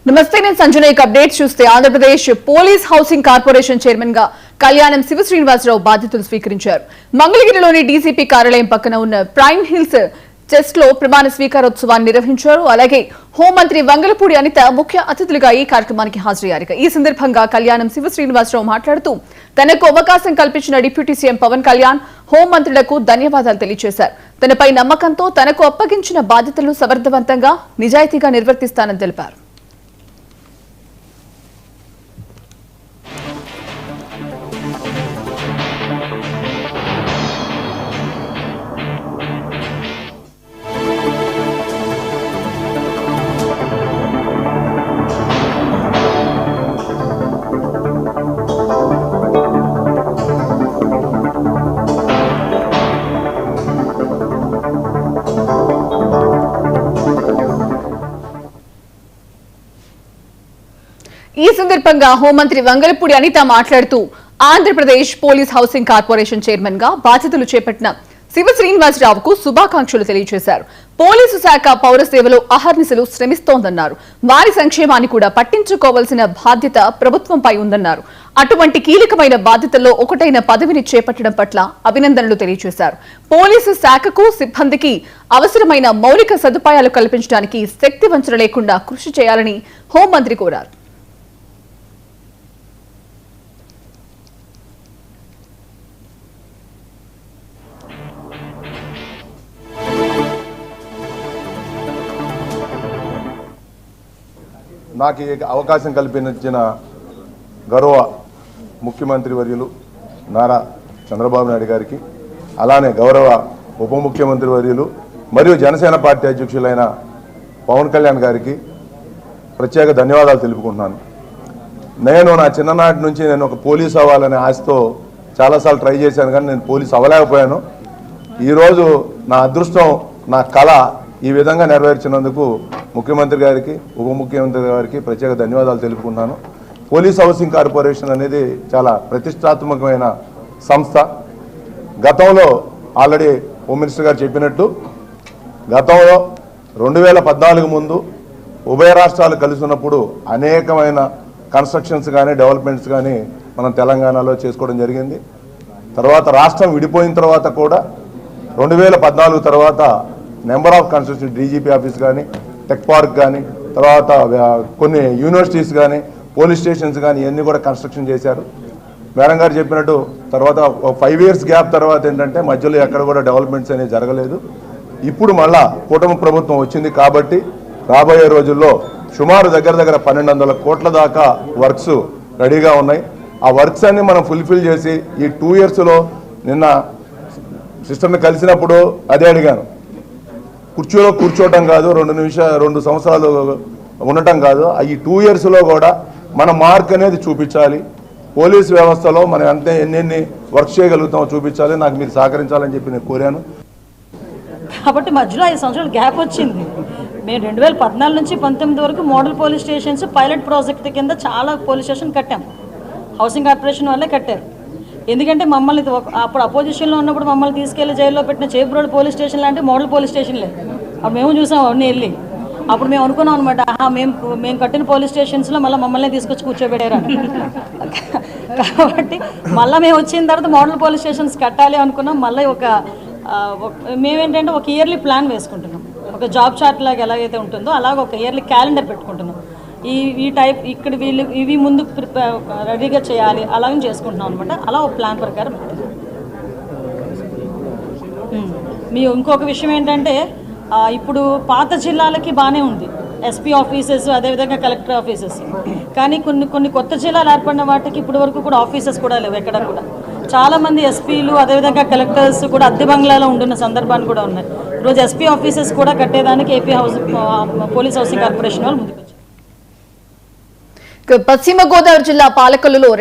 నమస్తే, నేను సంజన. అప్డేట్స్ చూస్తే Andhra Pradesh police housing corporation chairman గా కళ్యాణం శివ శ్రీనివాసరావు బాధ్యతలు స్వీకరించారు. మంగళగిరిలోని డీసీపీ కార్యాలయం పక్కన ఉన్న ప్రైమ్ హిల్స్ చెస్ట్ లో ప్రమాణ స్వీకారోత్సవాన్ని నిర్వహించారు. అలాగే హోంమంత్రి వంగలపూడి అనిత ముఖ్య అతిథులుగా ఈ కార్యక్రమానికి హాజరయ్యారు. ఈ సందర్భంగా కళ్యాణం శివ శ్రీనివాసరావు మాట్లాడుతూ తనకు అవకాశం కల్పించిన డిప్యూటీ సీఎం పవన్ కళ్యాణ్, హోంమంత్రులకు ధన్యవాదాలు తెలియజేశారు. తనపై నమ్మకంతో తనకు అప్పగించిన బాధ్యతలు సమర్థవంతంగా, నిజాయితీగా నిర్వర్తిస్తానని తెలిపారు. ఈ సందర్భంగా హోంమంత్రి వంగలపూడి అనిత మాట్లాడుతూ Andhra Pradesh police housing corporation chairman గా బాధ్యతలు చేపట్టిన శివ శ్రీనివాసరావుకు శుభాకాంక్షలు తెలియజేశారు. పోలీసు శాఖ పౌర సేవలో అహర్నిశలు శ్రమిస్తోందన్నారు. వారి సంక్షేమాన్ని కూడా పట్టించుకోవాల్సిన బాధ్యత ప్రభుత్వంపై ఉందన్నారు. అటువంటి కీలకమైన బాధ్యతల్లో ఒకటైన పదవిని చేపట్టడం పట్ల అభినందనలు తెలియజేశారు. పోలీసు శాఖకు, సిబ్బందికి అవసరమైన మౌలిక సదుపాయాలు కల్పించడానికి శక్తి వంచన లేకుండా కృషి చేయాలని హోంమంత్రి కోరారు. నాకు అవకాశం కల్పించిన గౌరవ ముఖ్యమంత్రి వర్యులు నారా చంద్రబాబు నాయుడు గారికి, అలానే గౌరవ ఉప ముఖ్యమంత్రి వర్యులు మరియు జనసేన పార్టీ అధ్యక్షులైన పవన్ కళ్యాణ్ గారికి ప్రత్యేక ధన్యవాదాలు తెలుపుకుంటున్నాను. నేను నా చిన్ననాటి నుంచి నేను ఒక పోలీస్ అవ్వాలనే ఆశతో చాలాసార్లు ట్రై చేశాను, కానీ నేను పోలీస్ అవ్వలేకపోయాను. ఈరోజు నా అదృష్టం, నా కళ ఈ విధంగా నెరవేర్చినందుకు ముఖ్యమంత్రి గారికి, ఉప ముఖ్యమంత్రి గారికి ప్రత్యేక ధన్యవాదాలు తెలుపుకుంటున్నాను. పోలీస్ హౌసింగ్ కార్పొరేషన్ అనేది చాలా ప్రతిష్టాత్మకమైన సంస్థ. గతంలో ఆల్రెడీ హోమ్ మినిస్టర్ గారు చెప్పినట్టు గతంలో 2014 ముందు ఉభయ రాష్ట్రాలు కలిసి ఉన్నప్పుడు అనేకమైన కన్స్ట్రక్షన్స్ కానీ డెవలప్మెంట్స్ కానీ మనం తెలంగాణలో చేసుకోవడం జరిగింది. తర్వాత రాష్ట్రం విడిపోయిన తర్వాత కూడా 2014 తర్వాత number of construction, DGP office కానీ, టెక్ పార్క్ కానీ, తర్వాత కొన్ని యూనివర్సిటీస్ కానీ, పోలీస్ స్టేషన్స్ కానీ ఇవన్నీ కూడా కన్స్ట్రక్షన్ చేశారు. మేడం గారు చెప్పినట్టు తర్వాత 5 years గ్యాప్ తర్వాత ఏంటంటే మధ్యలో ఎక్కడ కూడా డెవలప్మెంట్స్ అనేవి జరగలేదు. ఇప్పుడు మళ్ళా కూటమి ప్రభుత్వం వచ్చింది కాబట్టి రాబోయే రోజుల్లో సుమారు దగ్గర 1200 కోట్ల దాకా వర్క్స్ రెడీగా ఉన్నాయి. ఆ వర్క్స్ అన్ని మనం ఫుల్ఫిల్ చేసి ఈ 2 yearsలో నిన్న సిస్టర్ని కలిసినప్పుడు అదే అడిగాను, కుర్చీలో కూర్చోవటం కాదు, 2 సంవత్సరాలు ఉండటం కాదు, ఈ 2 yearsలో కూడా మన మార్క్ అనేది చూపించాలి. పోలీస్ వ్యవస్థలో మనం ఎన్ని వర్క్ చేయగలుగుతామో చూపించాలి. నాకు మీరు సహకరించాలని చెప్పి నేను కోరాను. కాబట్టి మధ్యలో 5 సంవత్సరాలు గ్యాప్ వచ్చింది. మేము 2014 నుంచి 19 వరకు model police stations pilot project కింద చాలా పోలీస్ స్టేషన్ కట్టాం. హౌసింగ్ కార్పొరేషన్ వాళ్ళే కట్టారు. ఎందుకంటే మమ్మల్ని అప్పుడు అపోజిషన్లో ఉన్నప్పుడు మమ్మల్ని తీసుకెళ్లి జైల్లో పెట్టిన చేబ్రోడ్ పోలీస్ స్టేషన్ లాంటి మోడల్ పోలీస్ స్టేషన్లే అప్పుడు మేము చూసాం. అవన్నీ వెళ్ళి అప్పుడు మేము అనుకున్నాం అనమాట, మేము కట్టిన పోలీస్ స్టేషన్స్లో మమ్మల్ని తీసుకొచ్చి కూర్చోబెట్టారు. కాబట్టి మళ్ళీ మేము వచ్చిన తర్వాత మోడల్ పోలీస్ స్టేషన్స్ కట్టాలి అనుకున్నాం. మళ్ళీ మేమేంటంటే ఒక ఇయర్లీ ప్లాన్ వేసుకుంటున్నాం. ఒక జాబ్ చార్ట్ లాగా ఎలాగైతే ఉంటుందో అలాగ ఒక ఇయర్లీ క్యాలెండర్ పెట్టుకుంటున్నాం. ఈ టైప్ ఇక్కడ ఇవి ముందు రెడీగా చేయాలి అలాగే చేసుకుంటున్నాం అనమాట. అలా ఒక ప్లాన్ ప్రకారం మీ ఇంకొక విషయం ఏంటంటే ఇప్పుడు పాత జిల్లాలకి బాగానే ఉంది ఎస్పీ ఆఫీసెస్, అదేవిధంగా కలెక్టర్ ఆఫీసెస్. కానీ కొన్ని కొత్త జిల్లాలు ఏర్పడిన వాటికి ఇప్పటి వరకు కూడా ఆఫీసెస్ కూడా లేవు ఎక్కడ కూడా. చాలామంది ఎస్పీలు అదేవిధంగా కలెక్టర్స్ కూడా అద్దె బంగ్లాలో ఉంటున్న సందర్భాన్ని కూడా ఉన్నాయి. ఈరోజు ఎస్పీ ఆఫీసెస్ కూడా కట్టేదానికి ఏపీ పోలీస్ హౌసింగ్ కార్పొరేషన్ వాళ్ళు ముందుకు వచ్చారు. పశ్చిమ గోదావరి జిల్లా పాలకొల్లులో